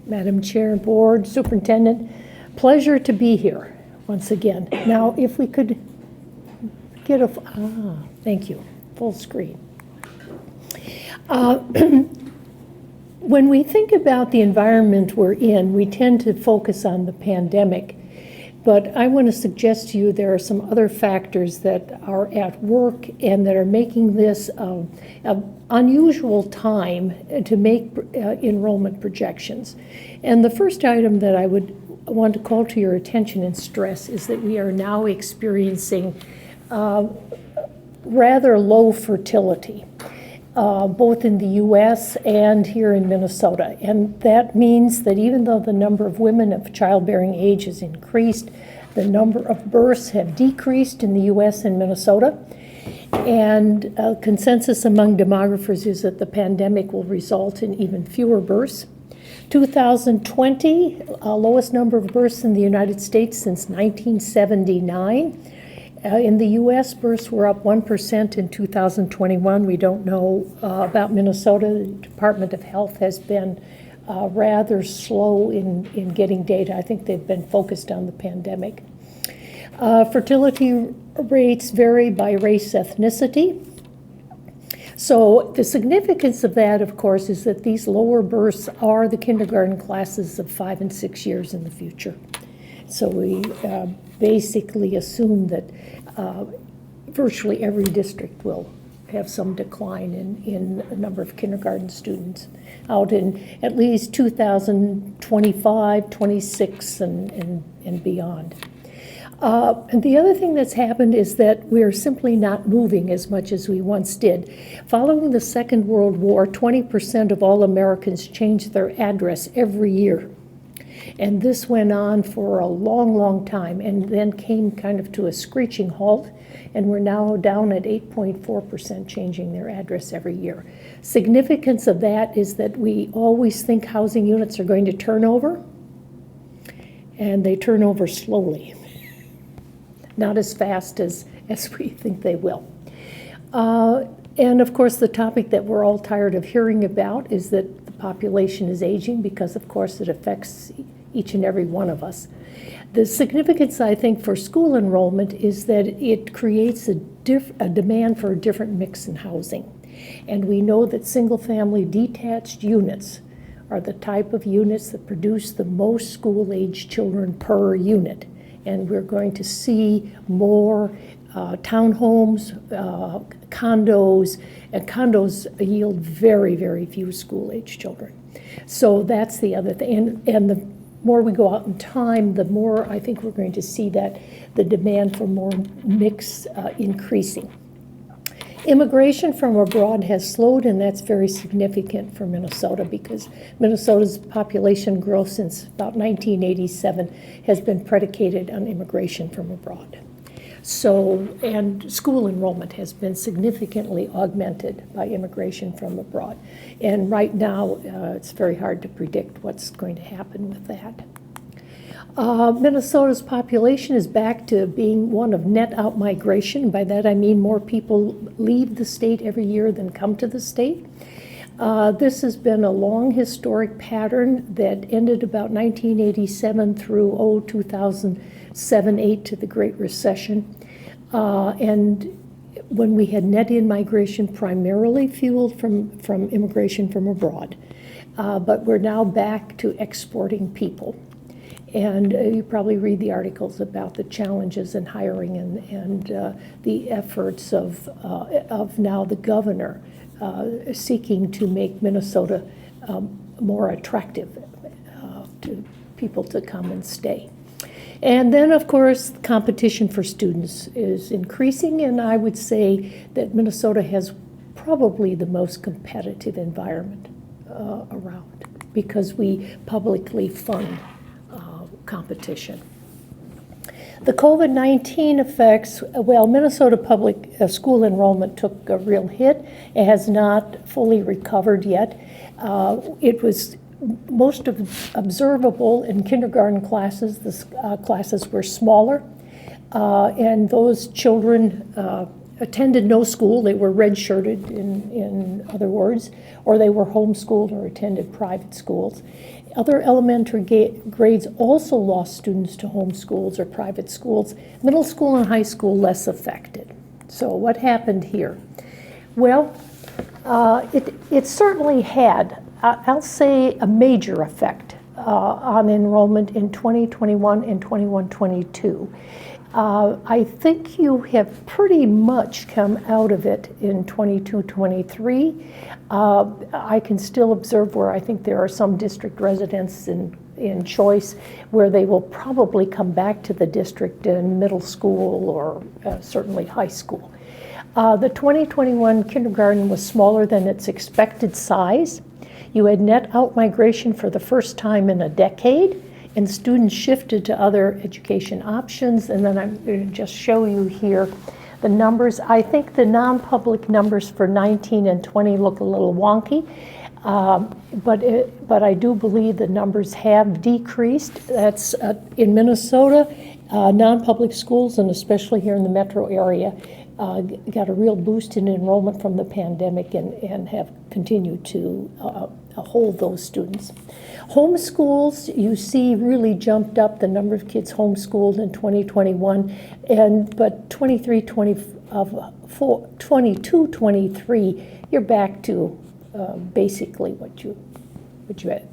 Madam Chair, Board, Superintendent, pleasure to be here once again. Now, if we could get thank you, full screen. When we think about the environment we're in, we tend to focus on the pandemic. But I want to suggest to you there are some other factors that are at work and that are making this an unusual time to make enrollment projections. And the first item that I would want to call to your attention and stress is that we are now experiencing rather low fertility, both in the US and here in Minnesota. And that means that even though the number of women of childbearing age has increased, the number of births have decreased in the US and Minnesota. And consensus among demographers is that the pandemic will result in even fewer births. 2020, lowest number of births in the United States since 1979. In the U.S., births were up 1% in 2021. We don't know about Minnesota. The Department of Health has been rather slow in getting data. I think they've been focused on the pandemic. Fertility rates vary by race, ethnicity. So the significance of that, of course, is that these lower births are the kindergarten classes of 5 and 6 years in the future. So we basically assume that virtually every district will have some decline in the number of kindergarten students out in at least 2025, 26, and beyond. And the other thing that's happened is that we're simply not moving as much as we once did. Following the Second World War, 20% of all Americans changed their address every year. And this went on for a long, long time and then came kind of to a screeching halt. And we're now down at 8.4% changing their address every year. Significance of that is that we always think housing units are going to turn over, and they turn over slowly. Not as fast as we think they will. And of course, the topic that we're all tired of hearing about is that the population is aging because, of course, it affects each and every one of us. The significance, I think, for school enrollment is that it creates a demand for a different mix in housing. And we know that single-family detached units are the type of units that produce the most school-age children per unit. And we're going to see more townhomes, condos, and condos yield very, very few school-age children. So that's the other thing. And the more we go out in time, the more I think we're going to see that the demand for more mix increasing. Immigration from abroad has slowed, and that's very significant for Minnesota because Minnesota's population growth since about 1987 has been predicated on immigration from abroad. So, and school enrollment has been significantly augmented by immigration from abroad. And right now, it's very hard to predict what's going to happen with that. Minnesota's population is back to being one of net outmigration. By that I mean more people leave the state every year than come to the state. This has been a long historic pattern that ended about 1987 through 2007-8 to the Great Recession. And when we had net in-migration primarily fueled from immigration from abroad. But we're now back to exporting people. And you probably read the articles about the challenges in hiring and the efforts of now the governor seeking to make Minnesota more attractive to people to come and stay. And then, of course, competition for students is increasing, and I would say that Minnesota has probably the most competitive environment around because we publicly fund competition. The COVID-19 effects, well, Minnesota public school enrollment took a real hit. It has not fully recovered yet. It was most observable in kindergarten classes. The classes were smaller, and those children attended no school. They were redshirted, in other words, or they were homeschooled or attended private schools. Other elementary grades also lost students to homeschools or private schools. Middle school and high school less affected. So what happened here? Well, it certainly had, I'll say, a major effect on enrollment in 2021 and 21-22. I think you have pretty much come out of it in 22-23. I can still observe where I think there are some district residents in choice where they will probably come back to the district in middle school or certainly high school. The 2021 kindergarten was smaller than its expected size. You had net outmigration for the first time in a decade, and students shifted to other education options. And then I'm going to just show you here the numbers. I think the non-public numbers for 19 and 20 look a little wonky, but I do believe the numbers have decreased. That's in Minnesota, non-public schools, and especially here in the metro area, got a real boost in enrollment from the pandemic and have continued to hold those students. Homeschools, you see, really jumped up the number of kids homeschooled in 2021, but 22-23, you're back to basically what you had.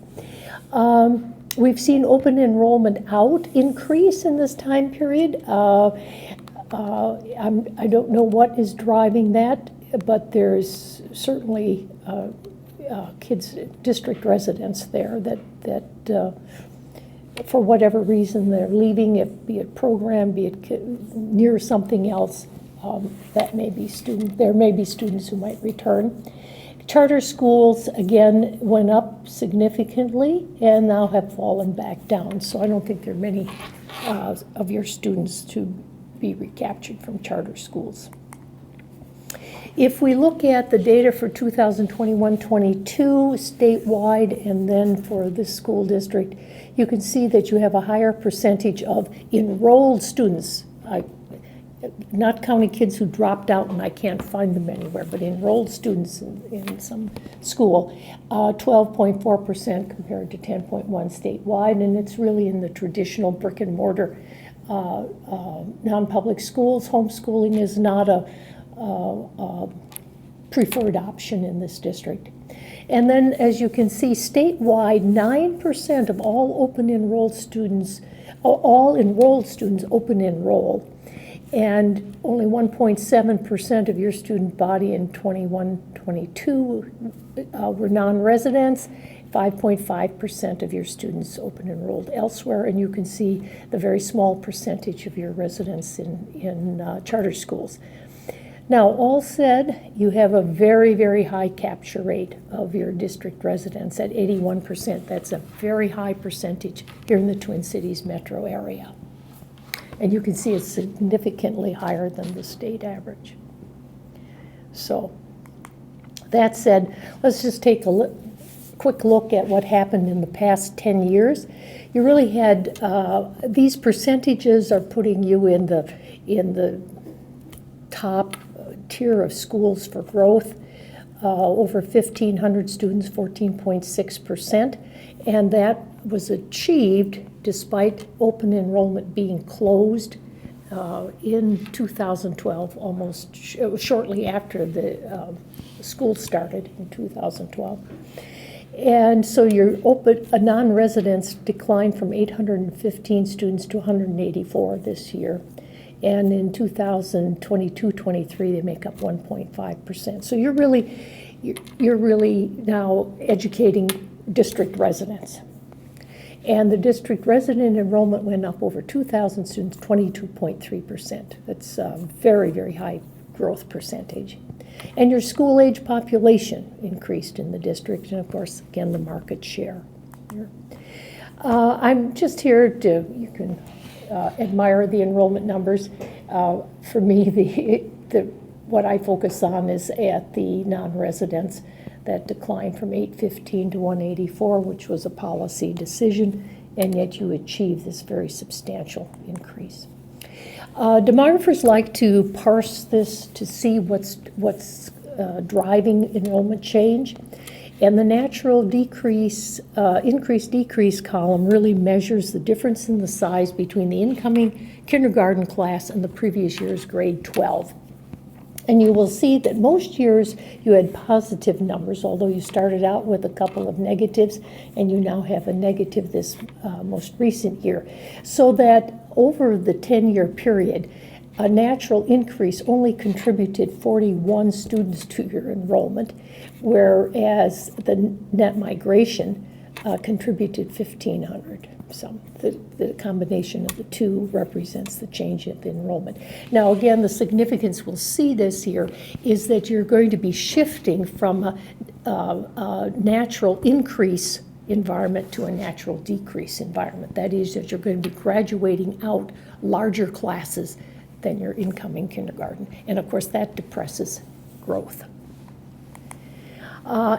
We've seen open enrollment out increase in this time period. I don't know what is driving that, but there's certainly kids, district residents there that for whatever reason they're leaving, be it program, be it near something else. There may be students who might return. Charter schools, again, went up significantly and now have fallen back down. So I don't think there are many of your students to be recaptured from charter schools. If we look at the data for 2021-22 statewide and then for this school district, you can see that you have a higher percentage of enrolled students, not counting kids who dropped out and I can't find them anywhere, but enrolled students in some school, 12.4% compared to 10.1 statewide, and it's really in the traditional brick and mortar non-public schools. Homeschooling is not a preferred option in this district. And then, as you can see, statewide, 9% of all enrolled students open enroll, and only 1.7% of your student body in 21-22 were non-residents. 5.5% of your students open enrolled elsewhere, and you can see the very small percentage of your residents in charter schools. Now, all said, you have a very, very high capture rate of your district residents at 81%. That's a very high percentage here in the Twin Cities metro area. And you can see it's significantly higher than the state average. So, that said, let's just take a quick look at what happened in the past 10 years. You really had, these percentages are putting you in the top tier of schools for growth. Over 1,500 students, 14.6%, and that was achieved despite open enrollment being closed in 2012, almost shortly after the school started in 2012. And so your non-residents declined from 815 students to 184 this year. And in 2022-23, they make up 1.5%. So you're really now educating district residents. And the district resident enrollment went up over 2,000 students, 22.3%. That's a very, very high growth percentage. And your school-age population increased in the district, and of course, again, the market share. I'm just here you can admire the enrollment numbers. For me, what I focus on is at the non-residents that declined from 815 to 184, which was a policy decision, and yet you achieve this very substantial increase. Demographers like to parse this to see what's driving enrollment change. And the natural decrease, increase-decrease column really measures the difference in the size between the incoming kindergarten class and the previous year's grade 12. And you will see that most years you had positive numbers, although you started out with a couple of negatives, and you now have a negative this most recent year. So that over the 10-year period, a natural increase only contributed 41 students to your enrollment, whereas the net migration contributed 1,500. So the combination of the two represents the change in the enrollment. Now, again, the significance, we'll see this here, is that you're going to be shifting from a natural increase environment to a natural decrease environment. That is, that you're going to be graduating out larger classes than your incoming kindergarten. And of course, that depresses growth.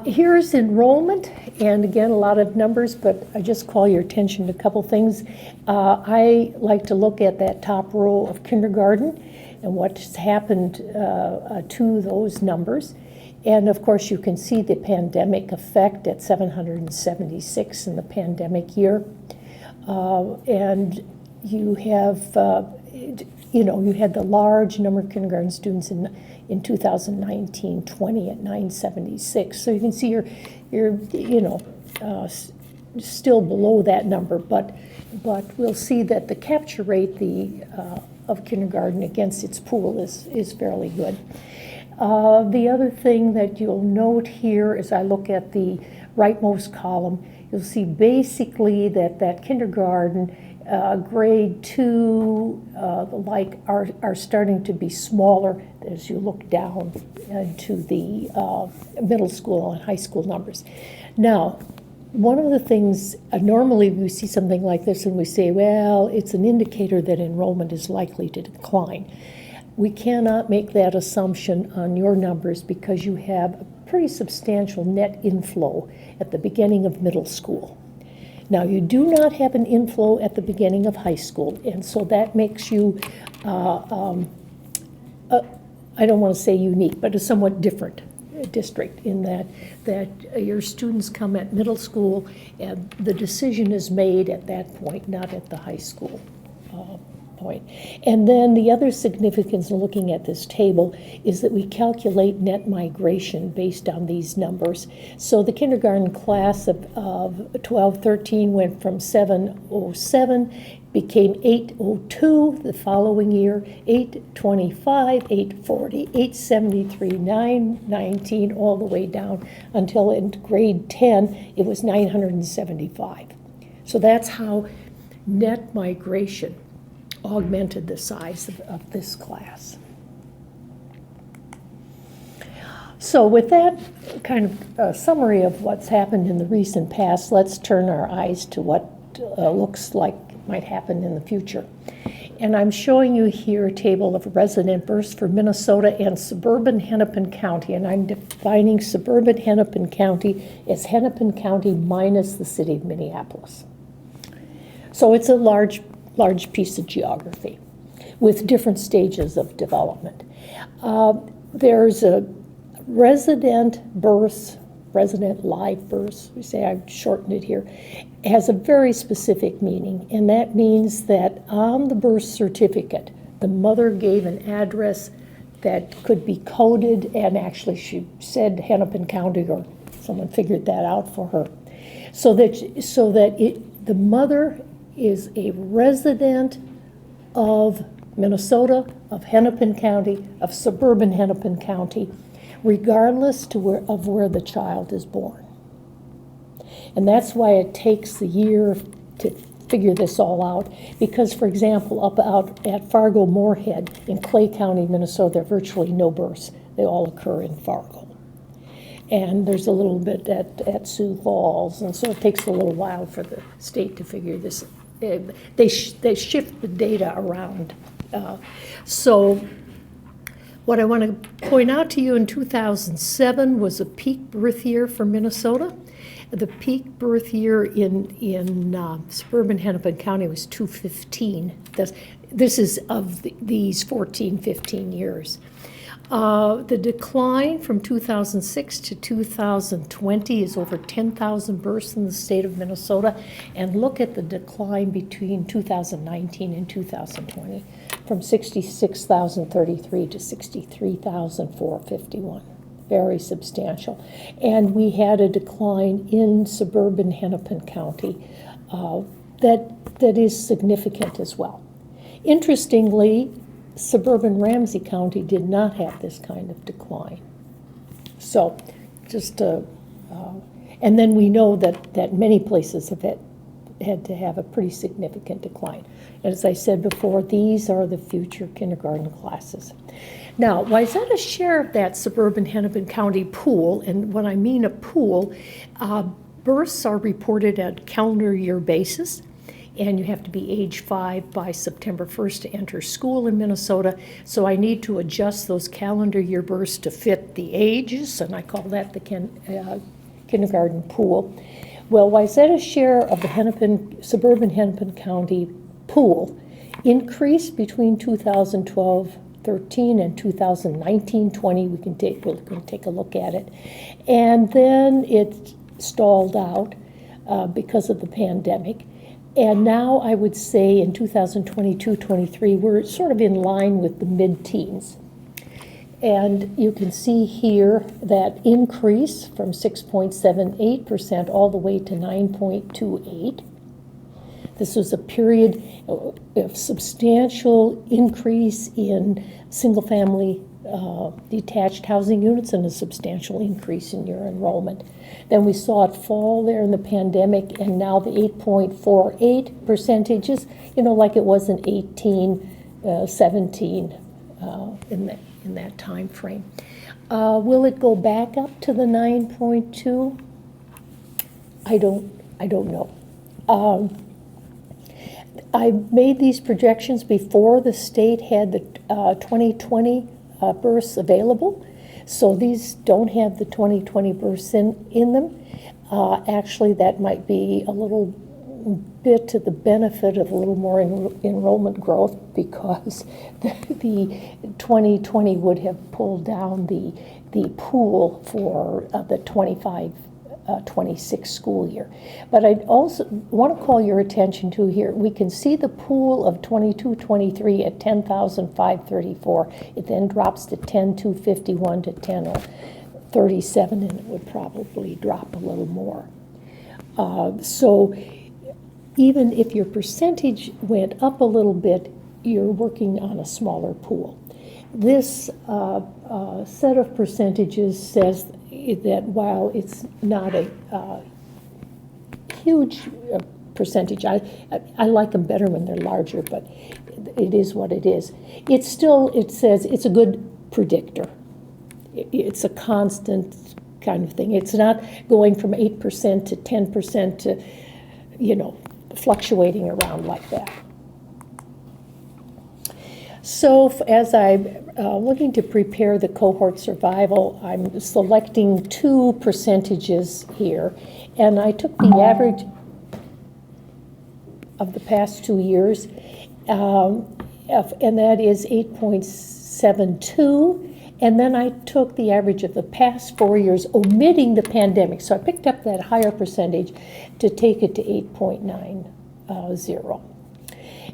Here's enrollment, and again, a lot of numbers, but I just call your attention to a couple things. I like to look at that top row of kindergarten and what's happened to those numbers. And of course, you can see the pandemic effect at 776 in the pandemic year. And you have you had the large number of kindergarten students in 2019-20 at 976. So you can see you're still below that number, but we'll see that the capture rate of kindergarten against its pool is fairly good. The other thing that you'll note here as I look at the rightmost column, you'll see basically that kindergarten grade 2, are starting to be smaller as you look down to the middle school and high school numbers. Now, one of the things, normally we see something like this and we say, well, it's an indicator that enrollment is likely to decline. We cannot make that assumption on your numbers because you have a pretty substantial net inflow at the beginning of middle school. Now, you do not have an inflow at the beginning of high school, and so that makes you, I don't want to say unique, but a somewhat different district in that your students come at middle school and the decision is made at that point, not at the high school point. And then the other significance in looking at this table is that we calculate net migration based on these numbers. So the kindergarten class of 12-13 went from 707, became 802 the following year, 825, 840, 873, 919, all the way down until in grade 10, it was 975. So that's how net migration augmented the size of this class. So with that kind of summary of what's happened in the recent past, let's turn our eyes to what looks like might happen in the future. And I'm showing you here a table of resident births for Minnesota and suburban Hennepin County, and I'm defining suburban Hennepin County as Hennepin County minus the city of Minneapolis. So it's a large piece of geography with different stages of development. There's a resident live births, we say, I've shortened it here, has a very specific meaning, and that means that on the birth certificate, the mother gave an address that could be coded, and actually she said Hennepin County, or someone figured that out for her, so that the mother is a resident of Minnesota, of Hennepin County, of suburban Hennepin County, regardless of where the child is born. And that's why it takes the year to figure this all out, because, for example, up out at Fargo-Moorhead in Clay County, Minnesota, there are virtually no births. They all occur in Fargo. And there's a little bit at Sioux Falls, and so it takes a little while for the state to figure this. They shift the data around. So what I want to point out to you, in 2007 was a peak birth year for Minnesota. The peak birth year in suburban Hennepin County was 215. This is of these 14, 15 years. The decline from 2006 to 2020 is over 10,000 births in the state of Minnesota. And look at the decline between 2019 and 2020, from 66,033 to 63,451. Very substantial. And we had a decline in suburban Hennepin County that is significant as well. Interestingly, suburban Ramsey County did not have this kind of decline. So just, and then we know that many places have had to have a pretty significant decline. As I said before, these are the future kindergarten classes. Now, Wayzata's share of that suburban Hennepin County pool, and when I mean a pool, births are reported at calendar year basis, and you have to be age 5 by September 1st to enter school in Minnesota. So I need to adjust those calendar year births to fit the ages, and I call that the kindergarten pool. Well, Wayzata's share of the suburban Hennepin County pool increased between 2012-13 and 2019-20. We're going to take a look at it. And then it stalled out because of the pandemic. And now I would say in 2022-23, we're sort of in line with the mid-teens. And you can see here that increase from 6.78% all the way to 9.28. This was a period of substantial increase in single-family detached housing units and a substantial increase in your enrollment. Then we saw it fall there in the pandemic, and now the 8.48 percentages, like it was in 18, 17 in that time frame. Will it go back up to the 9.2? I don't know. I made these projections before the state had the 2020 births available. So these don't have the 2020 births in them. Actually, that might be a little bit to the benefit of a little more enrollment growth, because the 2020 would have pulled down the pool for the 25-26 school year. But I also want to call your attention to here, we can see the pool of 22-23 at 10,534. It then drops to 10,251 to 10,037, and it would probably drop a little more. So even if your percentage went up a little bit, you're working on a smaller pool. This set of percentages says that while it's not a huge percentage, I like them better when they're larger, but it is what it is. It says it's a good predictor. It's a constant kind of thing. It's not going from 8% to 10% to, fluctuating around like that. So as I'm looking to prepare the cohort survival, I'm selecting 2 percentages here, and I took the average of the past 2 years, and that is 8.72, and then I took the average of the past 4 years, omitting the pandemic. So I picked up that higher percentage to take it to 8.90.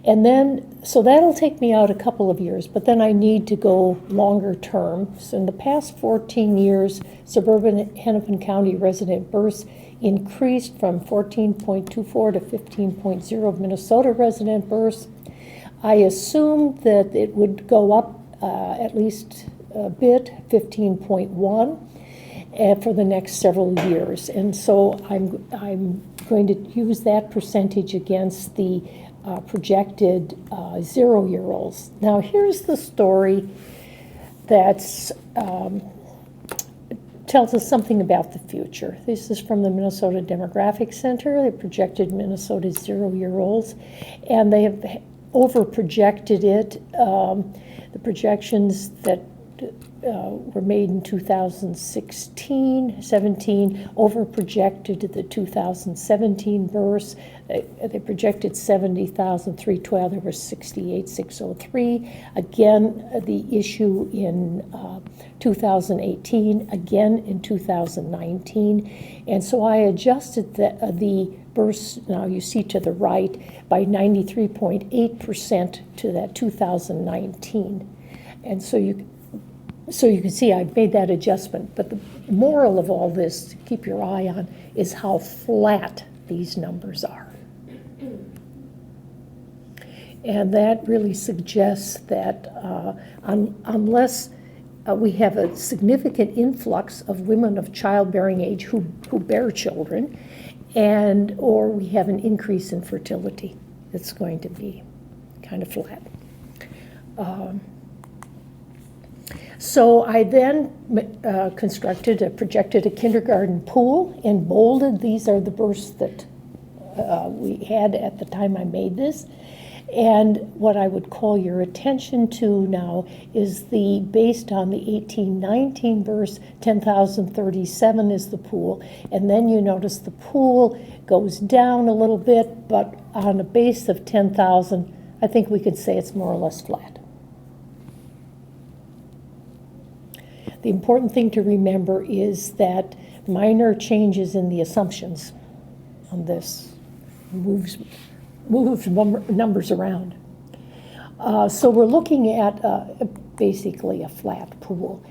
And then, so that'll take me out a couple of years, but then I need to go longer term. So in the past 14 years, suburban Hennepin County resident births increased from 14.24 to 15.0 of Minnesota resident births. I assumed that it would go up at least a bit, 15.1, for the next several years. And so I'm going to use that percentage against the projected 0-year-olds. Now here's the story that's tells us something about the future. This is from the Minnesota Demographic Center. They projected Minnesota's 0-year-olds, and they have over-projected it. The projections that were made in 2016, 17, over-projected to the 2017 births. They projected 70,312, there were 68,603. Again, the issue in 2018, again in 2019. And so I adjusted the births, now you see to the right, by 93.8% to that 2019. And so you can see I've made that adjustment. But the moral of all this to keep your eye on is how flat these numbers are. And that really suggests that unless we have a significant influx of women of childbearing age who bear children, or we have an increase in fertility, it's going to be kind of flat. So I then projected a kindergarten pool and bolded. These are the births that we had at the time I made this. And what I would call your attention to now is based on the 1819 births, 10,037 is the pool. And then you notice the pool goes down a little bit, but on a base of 10,000, I think we could say it's more or less flat. The important thing to remember is that minor changes in the assumptions on this moves numbers around. So we're looking at basically a flat pool.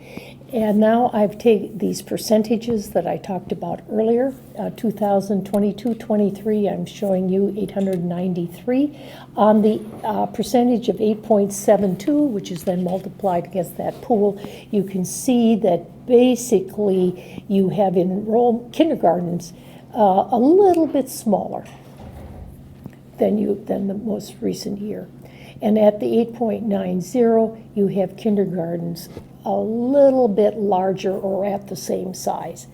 And now I've taken these percentages that I talked about earlier, 2022-23, I'm showing you 893. On the percentage of 8.72, which is then multiplied against that pool, you can see that basically you have enrolled kindergartens a little bit smaller than the most recent year. And at the 8.90, you have kindergartens a little bit larger or at the same size.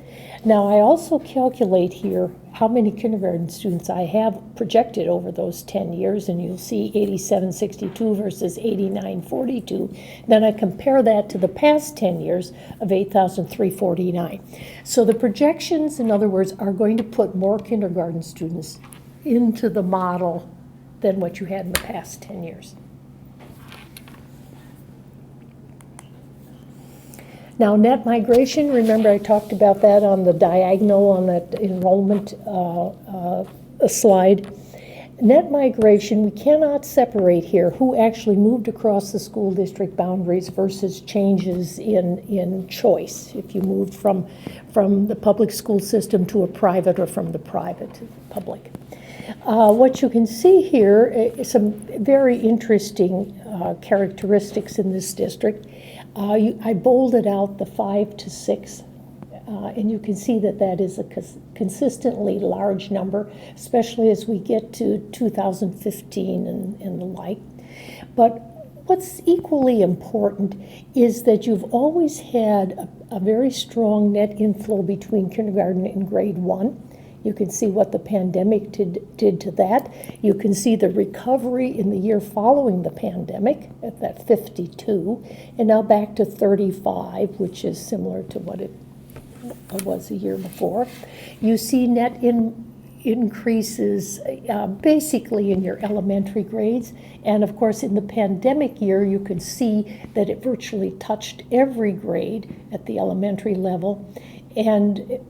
Now, I also calculate here how many kindergarten students I have projected over those 10 years, and you'll see 8762 versus 8942. Then I compare that to the past 10 years of 8,349. So the projections, in other words, are going to put more kindergarten students into the model than what you had in the past 10 years. Now, net migration, remember I talked about that on the diagonal on that enrollment slide. Net migration, we cannot separate here who actually moved across the school district boundaries versus changes in choice, if you moved from the public school system to a private or from the private to the public. What you can see here is some very interesting characteristics in this district. I bolded out the 5 to 6, and you can see that that is a consistently large number, especially as we get to 2015 and the like. But what's equally important is that you've always had a very strong net inflow between kindergarten and grade 1. You can see what the pandemic did to that. You can see the recovery in the year following the pandemic at that 52, and now back to 35, which is similar to what it was a year before. You see net increases basically in your elementary grades, and of course in the pandemic year you could see that it virtually touched every grade at the elementary level. And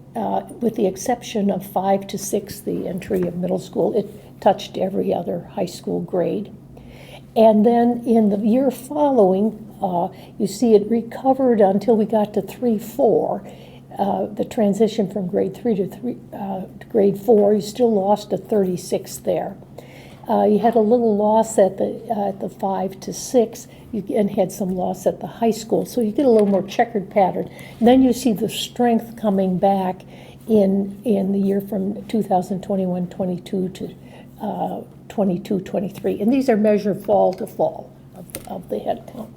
with the exception of 5 to 6, the entry of middle school, it touched every other high school grade. And then in the year following, you see it recovered until we got to 3-4. The transition from grade 3 to grade 4, you still lost a 36 there. You had a little loss at the 5 to 6, and had some loss at the high school. So you get a little more checkered pattern. And then you see the strength coming back in the year from 2021-22 to 22-23. And these are measured fall to fall of the head count.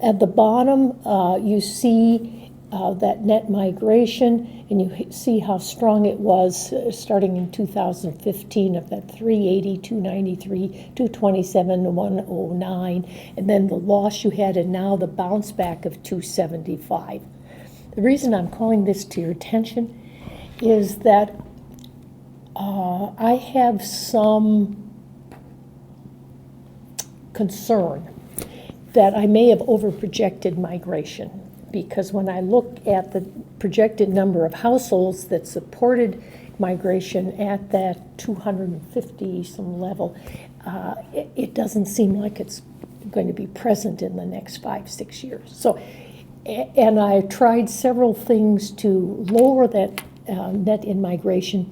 At the bottom, you see that net migration, and you see how strong it was starting in 2015 of that 380, 293, 227, 109, and then the loss you had, and now the bounce back of 275. The reason I'm calling this to your attention is that I have some concern that I may have overprojected migration, because when I look at the projected number of households that supported migration at that 250 some level, it doesn't seem like it's going to be present in the next 5-6 years. So, and I tried several things to lower that net in migration,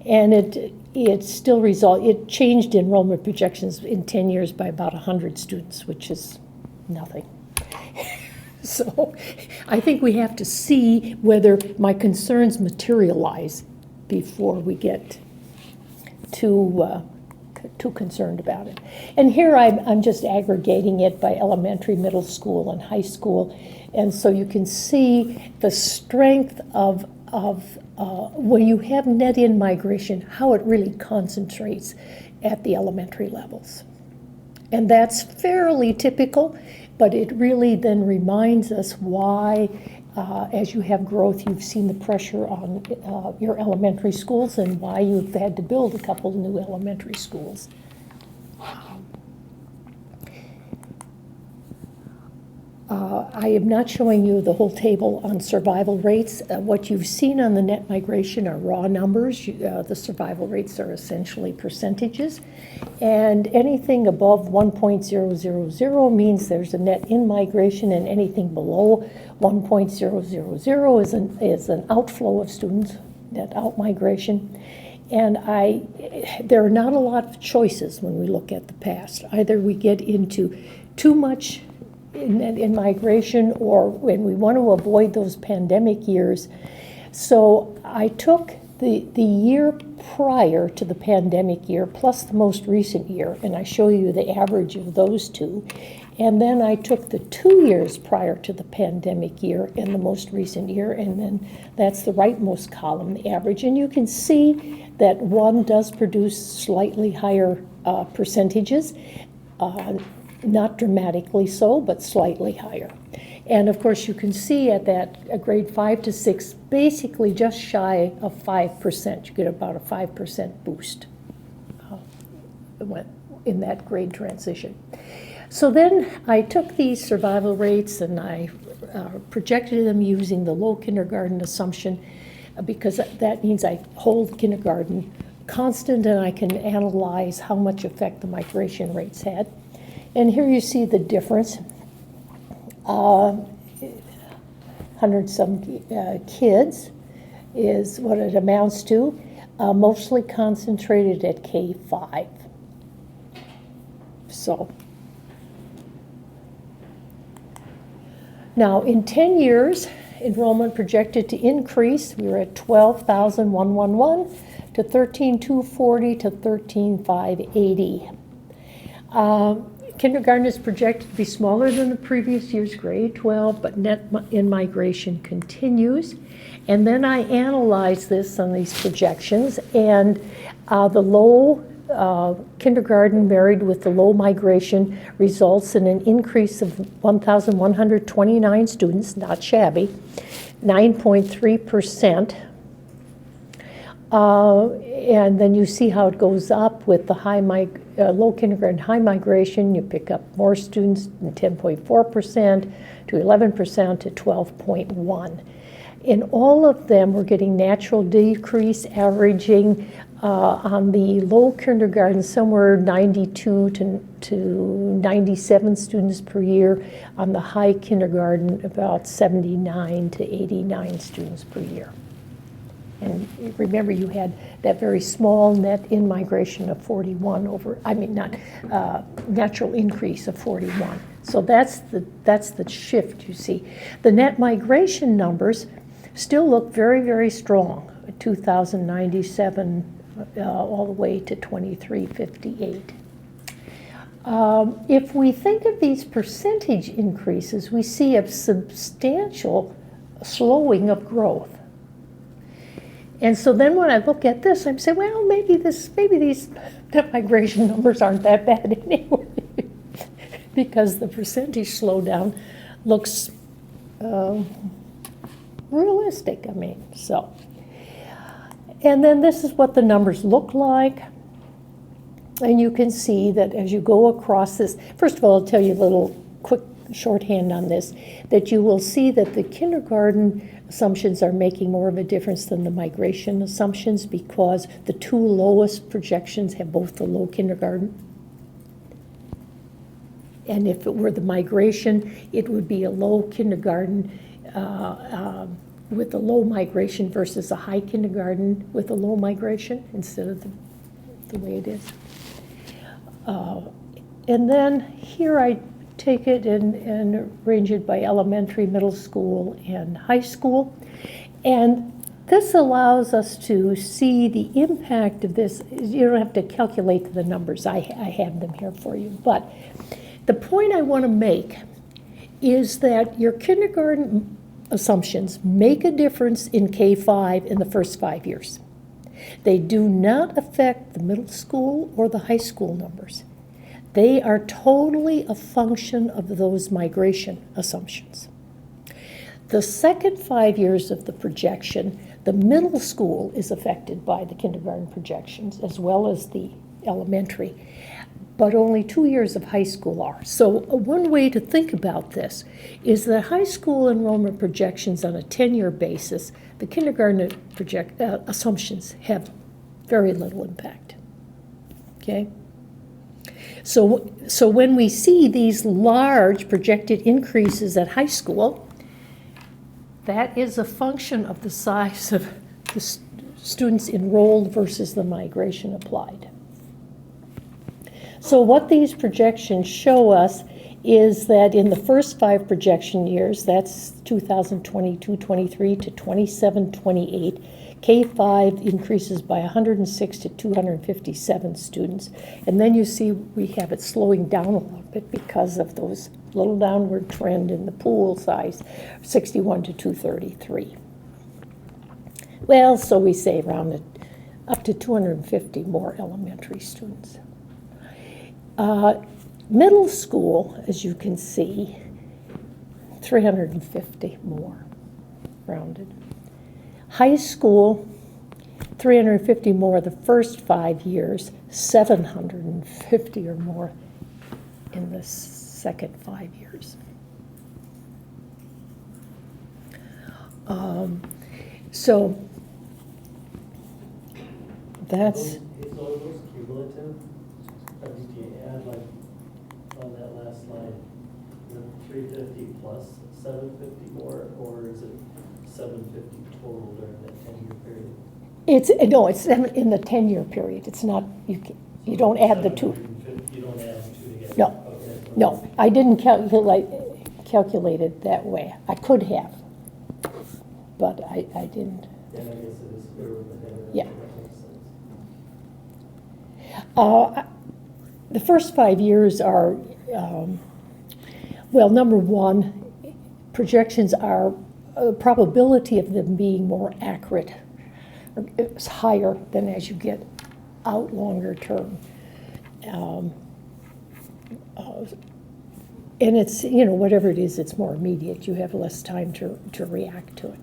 and it still it changed enrollment projections in 10 years by about 100 students, which is nothing. So I think we have to see whether my concerns materialize before we get too concerned about it. And here I'm just aggregating it by elementary, middle school, and high school. And so you can see the strength of when you have net in migration, how it really concentrates at the elementary levels. And that's fairly typical, but it really then reminds us why, as you have growth, you've seen the pressure on your elementary schools, and why you've had to build a couple new elementary schools. I am not showing you the whole table on survival rates. What you've seen on the net migration are raw numbers. The survival rates are essentially percentages. And anything above 1.000 means there's a net in migration, and anything below 1.000 is an outflow of students, net out migration. And there are not a lot of choices when we look at the past. Either we get into too much in migration, or when we want to avoid those pandemic years. So I took the year prior to the pandemic year plus the most recent year, and I show you the average of those two. And then I took the 2 years prior to the pandemic year and the most recent year, and then that's the rightmost column, the average. And you can see that one does produce slightly higher percentages. Not dramatically so, but slightly higher. And of course, you can see at that grade 5 to 6, basically just shy of 5%. You get about a 5% boost in that grade transition. So then I took these survival rates and I projected them using the low kindergarten assumption, because that means I hold kindergarten constant and I can analyze how much effect the migration rates had. And here you see the difference. 100 some kids is what it amounts to, mostly concentrated at K5. So now in 10 years, enrollment projected to increase. We were at 12,111 to 13,240 to 13,580. Kindergarten is projected to be smaller than the previous year's grade 12, but net in migration continues. And then I analyzed this on these projections, and the low kindergarten married with the low migration results in an increase of 1,129 students, not shabby, 9.3%. And then you see how it goes up with the low kindergarten high migration. You pick up more students from 10.4% to 11% to 12.1%. In all of them, we're getting natural decrease, averaging on the low kindergarten somewhere 92 to 97 students per year. On the high kindergarten, about 79 to 89 students per year. And remember, you had that very small net in migration of 41 natural increase of 41. So that's the shift you see. The net migration numbers still look very, very strong, 2,097 all the way to 2,358. If we think of these percentage increases, we see a substantial slowing of growth. And so then when I look at this, I'm saying, well, maybe the migration numbers aren't that bad anyway, because the percentage slowdown looks realistic, I mean, so. And then this is what the numbers look like. And you can see that as you go across this, first of all, I'll tell you a little quick shorthand on this, that you will see that the kindergarten assumptions are making more of a difference than the migration assumptions, because the two lowest projections have both the low kindergarten. And if it were the migration, it would be a low kindergarten with a low migration versus a high kindergarten with a low migration instead of the way it is. And then here I take it and arrange it by elementary, middle school, and high school. And this allows us to see the impact of this. You don't have to calculate the numbers. I have them here for you. But the point I want to make is that your kindergarten assumptions make a difference in K-5 in the first 5 years. They do not affect the middle school or the high school numbers. They are totally a function of those migration assumptions. The second 5 years of the projection, the middle school is affected by the kindergarten projections as well as the elementary, but only 2 years of high school are. So one way to think about this is that high school enrollment projections on a 10-year basis, the kindergarten assumptions have very little impact, okay? So when we see these large projected increases at high school, that is a function of the size of the students enrolled versus the migration applied. So what these projections show us is that in the first 5 projection years, that's 2022-23 to 27-28, K-5 increases by 106 to 257 students. And then you see we have it slowing down a little bit because of those little downward trend in the pool size, 61 to 233. Well, so we say around up to 250 more elementary students. Middle school, as you can see, 350 more, rounded. High school, 350 more the first 5 years, 750 or more in the second 5 years. So that's... Are those cumulative? Or did you add, like, on that last slide, the 350 plus 750 more, or is it 750 total during that 10-year period? It's in the 10-year period. It's not, you don't add the two. You don't add the two together? No, okay. no, I didn't calculate it that way. I could have, but I didn't. And I guess it is clear with the header. Yeah. That makes sense. The first 5 years are, well, number one, projections are, probability of them being more accurate is higher than as you get out longer term. And it's, whatever it is, it's more immediate. You have less time to react to it.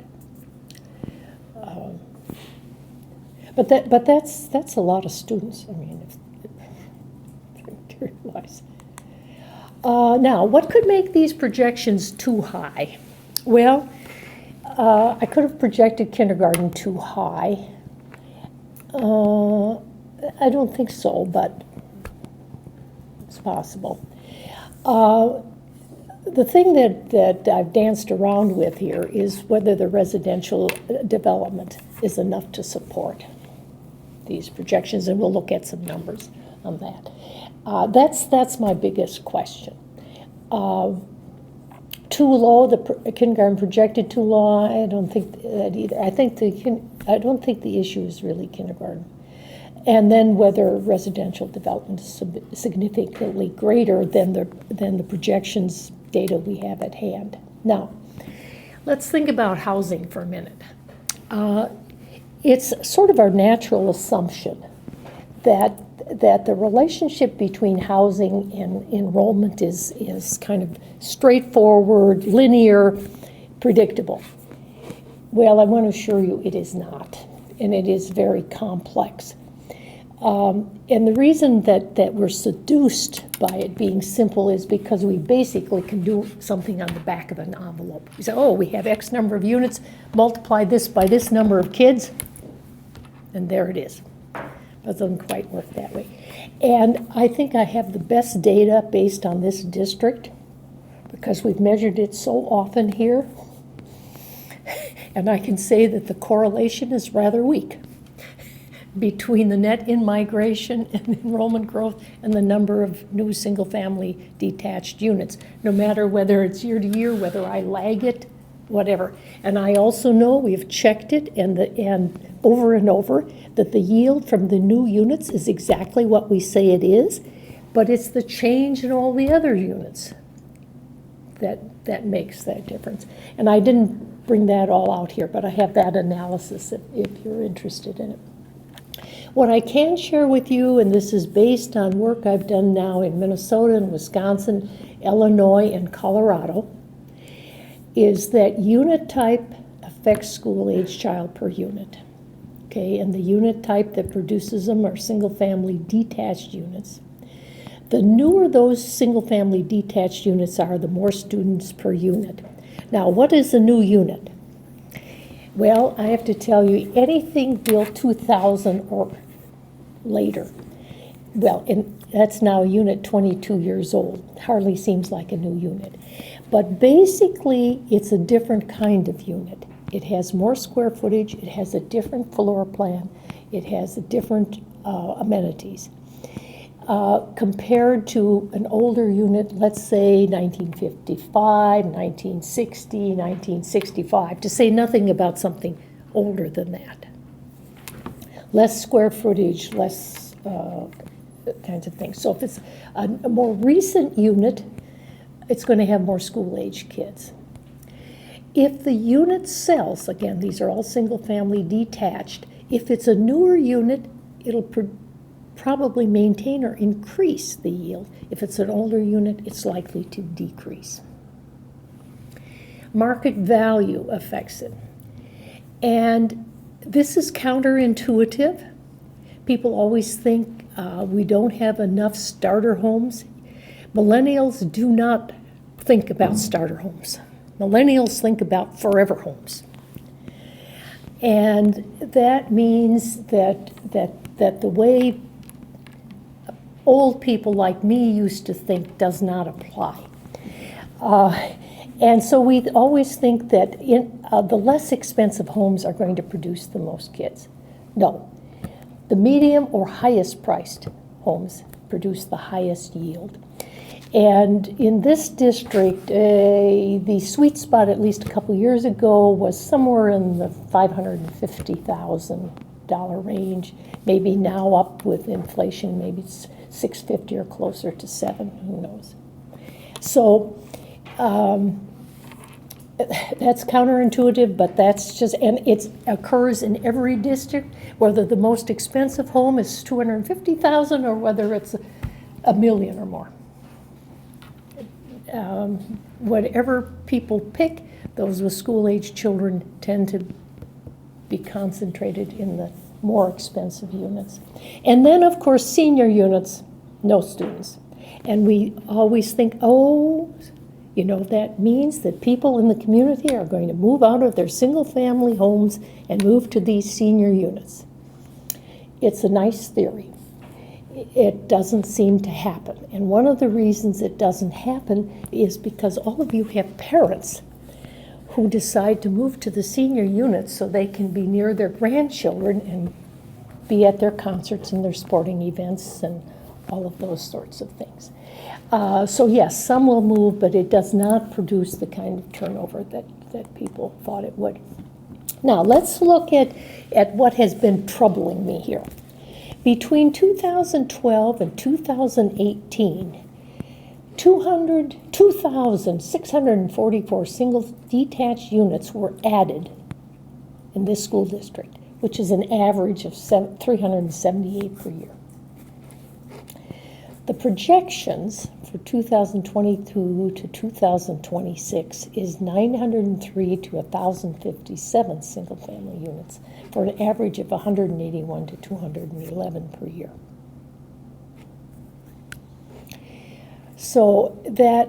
But that's a lot of students. I mean, if you realize. Now, what could make these projections too high? Well, I could have projected kindergarten too high. I don't think so, but it's possible. The thing that I've danced around with here is whether the residential development is enough to support these projections, and we'll look at some numbers on that. That's my biggest question. Too low, the kindergarten projected too low, I don't think that either. I don't think the issue is really kindergarten. And then whether residential development is significantly greater than the projections data we have at hand. Now, Let's think about housing for a minute. It's sort of our natural assumption that the relationship between housing and enrollment is kind of straightforward, linear, predictable. Well, I want to assure you it is not, and it is very complex. And the reason that we're seduced by it being simple is because we basically can do something on the back of an envelope. We say, oh, we have X number of units, multiply this by this number of kids, and there it is. It doesn't quite work that way. And I think I have the best data based on this district because we've measured it so often here. And I can say that the correlation is rather weak between the net in-migration and enrollment growth and the number of new single-family detached units, no matter whether it's year to year, whether I lag it, whatever. And I also know we've checked it and over and over that the yield from the new units is exactly what we say it is, but it's the change in all the other units that makes that difference. And I didn't bring that all out here, but I have that analysis if you're interested in it. What I can share with you, and this is based on work I've done now in Minnesota and Wisconsin, Illinois, and Colorado, is that unit type affects school-age child per unit. Okay, and the unit type that produces them are single-family detached units. The newer those single-family detached units are, the more students per unit. Now, what is a new unit? Well, I have to tell you, anything built 2000 or later, well, and that's now unit 22 years old. Hardly seems like a new unit. But basically, it's a different kind of unit. It has more square footage, it has a different floor plan, it has a different amenities. Compared to an older unit, let's say 1955, 1960, 1965, to say nothing about something older than that. Less square footage, less kinds of things. So if it's a more recent unit, it's going to have more school-age kids. If the unit sells, again, these are all single-family detached, if it's a newer unit, it'll probably maintain or increase the yield. If it's an older unit, it's likely to decrease. Market value affects it. And this is counterintuitive. People always think we don't have enough starter homes. Millennials do not think about starter homes. Millennials think about forever homes. And that means that the way old people like me used to think does not apply. And so we always think that the less expensive homes are going to produce the most kids. No, the medium or highest priced homes produce the highest yield. And in this district, the sweet spot, at least a couple years ago, was somewhere in the $550,000 range. Maybe now up with inflation, maybe it's $650,000 or closer to $700,000, who knows. So that's counterintuitive, but that's just, and it occurs in every district, whether the most expensive home is $250,000 or whether it's $1 million or more. Whatever people pick, those with school-age children tend to be concentrated in the more expensive units. And then, of course, senior units, no students. And we always think, oh, you know, that means that people in the community are going to move out of their single-family homes and move to these senior units. It's a nice theory. It doesn't seem to happen. And one of the reasons it doesn't happen is because all of you have parents who decide to move to the senior units so they can be near their grandchildren and be at their concerts and their sporting events and all of those sorts of things. So yes, some will move, but it does not produce the kind of turnover that people thought it would. Now let's look at what has been troubling me here. Between 2012 and 2018, 2,644 single detached units were added in this school district, which is an average of 378 per year. The projections for 2022 to 2026 is 903 to 1,057 single-family units for an average of 181 to 211 per year. So that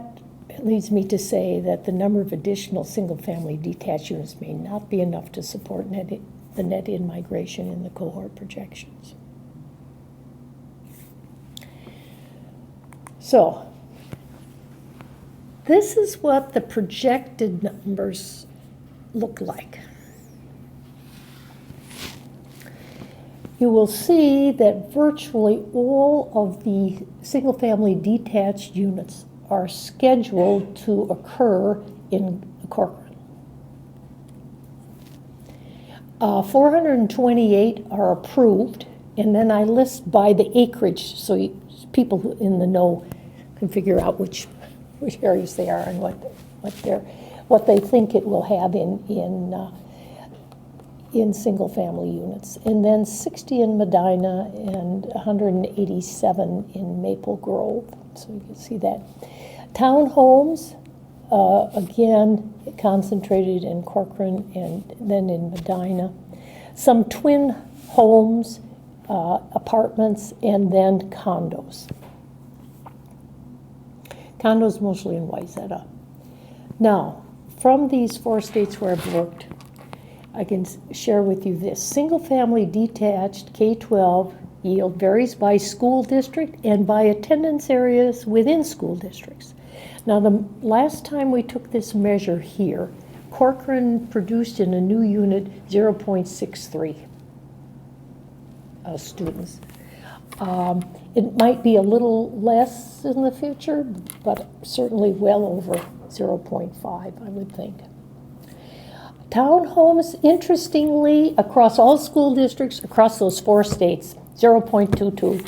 leads me to say that the number of additional single-family detached units may not be enough to support the net in-migration in the cohort projections. So this is what the projected numbers look like. You will see that virtually all of the single-family detached units are scheduled to occur in Corcoran. 428 are approved, and then I list by the acreage so people in the know can figure out which areas they are and what they think it will have in single-family units. And then 60 in Medina and 187 in Maple Grove. So you can see that. Townhomes, again, concentrated in Corcoran and then in Medina. Some twin homes, apartments, and then condos. Condos mostly in Wayzata. Now, from these 4 states where I've worked, I can share with you this. Single-family detached K-12 yield varies by school district and by attendance areas within school districts. Now, the last time we took this measure here, Corcoran produced in a new unit 0.63 students. It might be a little less in the future, but certainly well over 0.5, I would think. Townhomes, interestingly, across all school districts, across those 4 states, 0.22.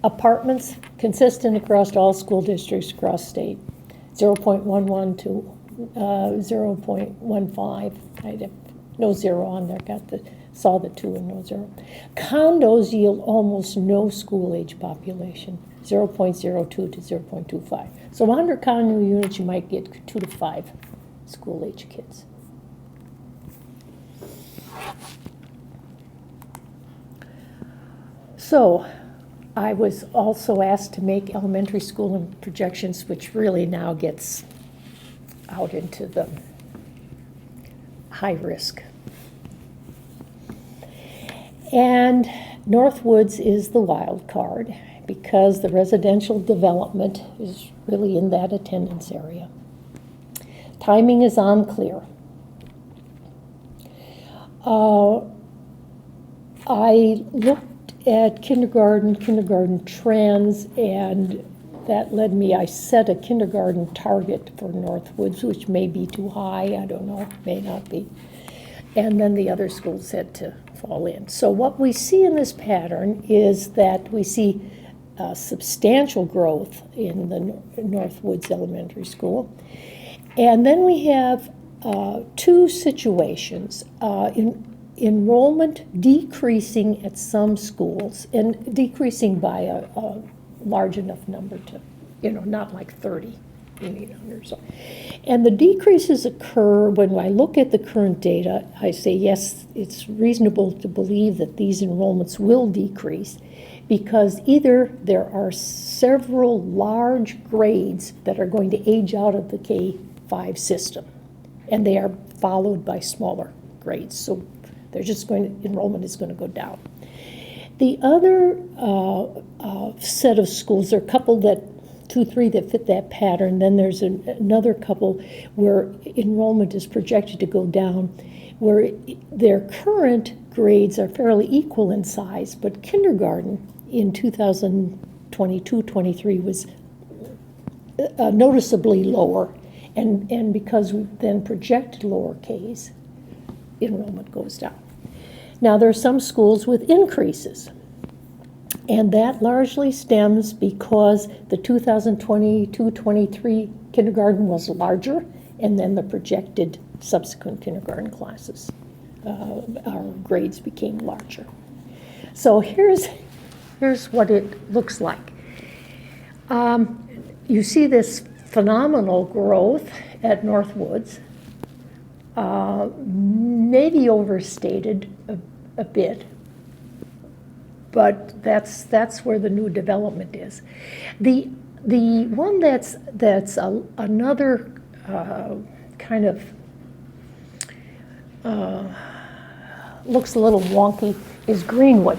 Apartments, consistent across all school districts across state, 0.11 to 0.15. I have no 0 on there, saw the 2 and no 0. Condos yield almost no school-age population, 0.02 to 0.25. So 100 condo units, you might get 2 to 5 school-age kids. So I was also asked to make elementary school and projections, which really now gets out into the high risk. And Northwoods is the wild card because the residential development is really in that attendance area. Timing is unclear. I looked at kindergarten trends, and that led me, I set a kindergarten target for Northwoods, which may be too high, I don't know, may not be. And then the other schools had to fall in. So what we see in this pattern is that we see substantial growth in the Northwoods Elementary School. And then we have 2 situations. Enrollment decreasing at some schools, and decreasing by a large enough number to, not like 30. Or so. And the decreases occur when I look at the current data. I say, yes, it's reasonable to believe that these enrollments will decrease because either there are several large grades that are going to age out of the K-5 system, and they are followed by smaller grades. So they're just enrollment is going to go down. The other set of schools, there are a couple that 2, 3 that fit that pattern. Then there's another couple where enrollment is projected to go down, where their current grades are fairly equal in size, but kindergarten in 2022-23 was noticeably lower, and because we then projected lower Ks, enrollment goes down. Now there are some schools with increases. And that largely stems because the 2022-23 kindergarten was larger, and then the projected subsequent kindergarten classes, our grades became larger. So here's what it looks like. You see this phenomenal growth at Northwoods, maybe overstated a bit, but that's where the new development is. The one that's another kind of looks a little wonky is Greenwood,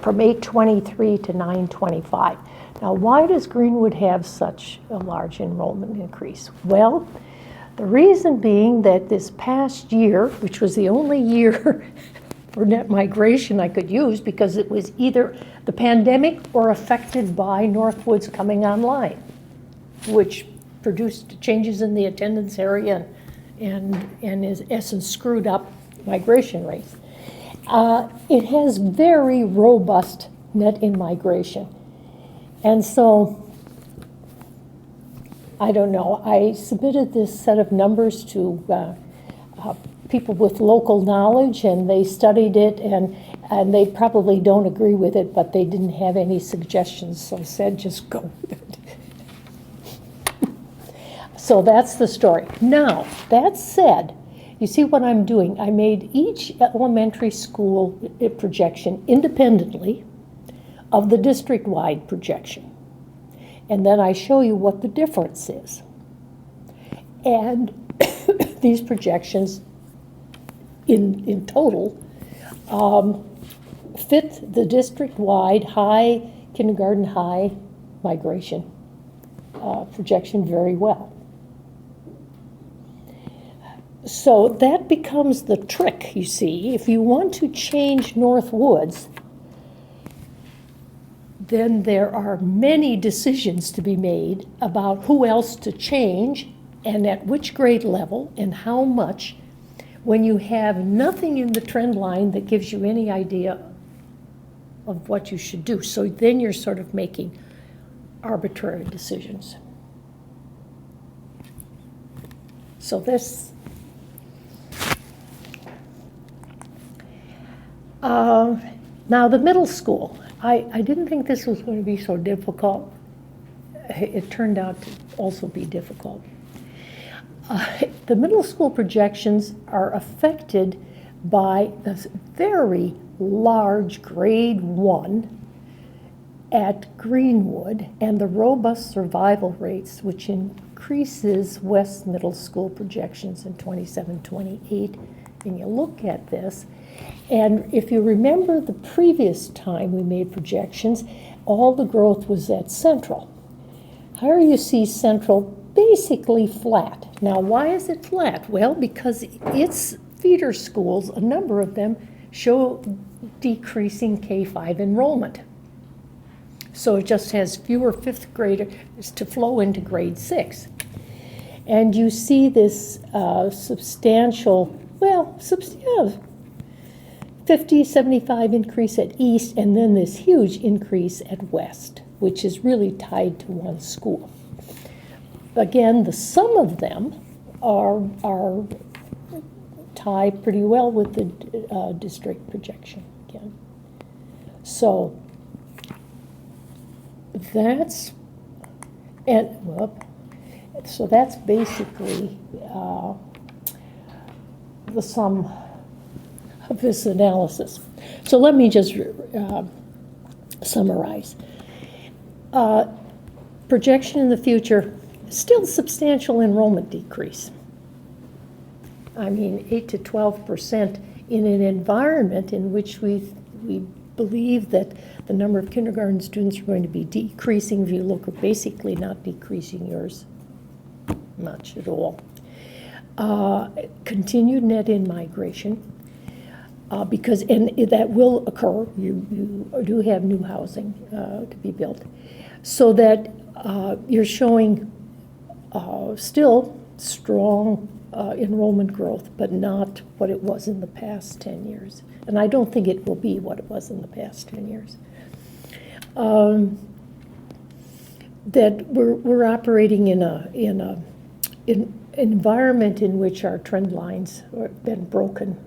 from 823 to 925. Now, why does Greenwood have such a large enrollment increase? Well, the reason being that this past year, which was the only year for net migration I could use because it was either the pandemic or affected by Northwoods coming online, which produced changes in the attendance area and in essence screwed up migration rates. It has very robust net in-migration. And so, I don't know, I submitted this set of numbers to people with local knowledge, and they studied it, and they probably don't agree with it, but they didn't have any suggestions, so said just go with it. So that's the story. Now, that said, you see what I'm doing? I made each elementary school projection independently of the district-wide projection. And then I show you what the difference is. And these projections in total fit the district-wide kindergarten high migration projection very well. So that becomes the trick, you see. If you want to change Northwoods, then there are many decisions to be made about who else to change and at which grade level and how much, when you have nothing in the trend line that gives you any idea of what you should do. So then you're sort of making arbitrary decisions. So this, now the middle school. I didn't think this was going to be so difficult. It turned out to also be difficult. The middle school projections are affected by this very large grade 1 at Greenwood and the robust survival rates, which increases West Middle School projections in 27-28. And you look at this, and if you remember the previous time we made projections, all the growth was at Central. Here you see Central basically flat. Now, why is it flat? Well, because its feeder schools, a number of them, show decreasing K-5 enrollment. So it just has fewer fifth graders to flow into grade 6. And you see this substantial, 50, 75 increase at East, and then this huge increase at West, which is really tied to one school. Again, the sum of them are tied pretty well with the district projection again. So that's, so that's basically the sum of this analysis. So let me just summarize. Projection in the future, still substantial enrollment decrease. I mean, 8 to 12% in an environment in which we believe that the number of kindergarten students are going to be decreasing. If you look, are basically not decreasing yours much at all. Continued net in migration. Because, and that will occur, you do have new housing to be built, so that you're showing still strong enrollment growth, but not what it was in the past 10 years. And I don't think it will be what it was in the past 10 years. that we're operating in an environment in which our trend lines have been broken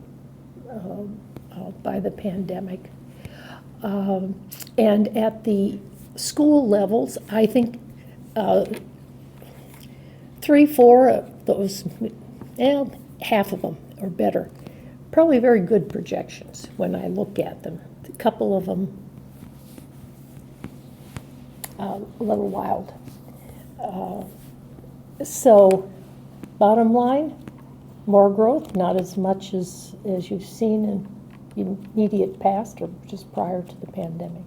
by the pandemic. And at the school levels, I think 3, 4 of those, half of them or better, probably very good projections when I look at them. A couple of them a little wild. So bottom line, more growth, not as much as you've seen in the immediate past or just prior to the pandemic.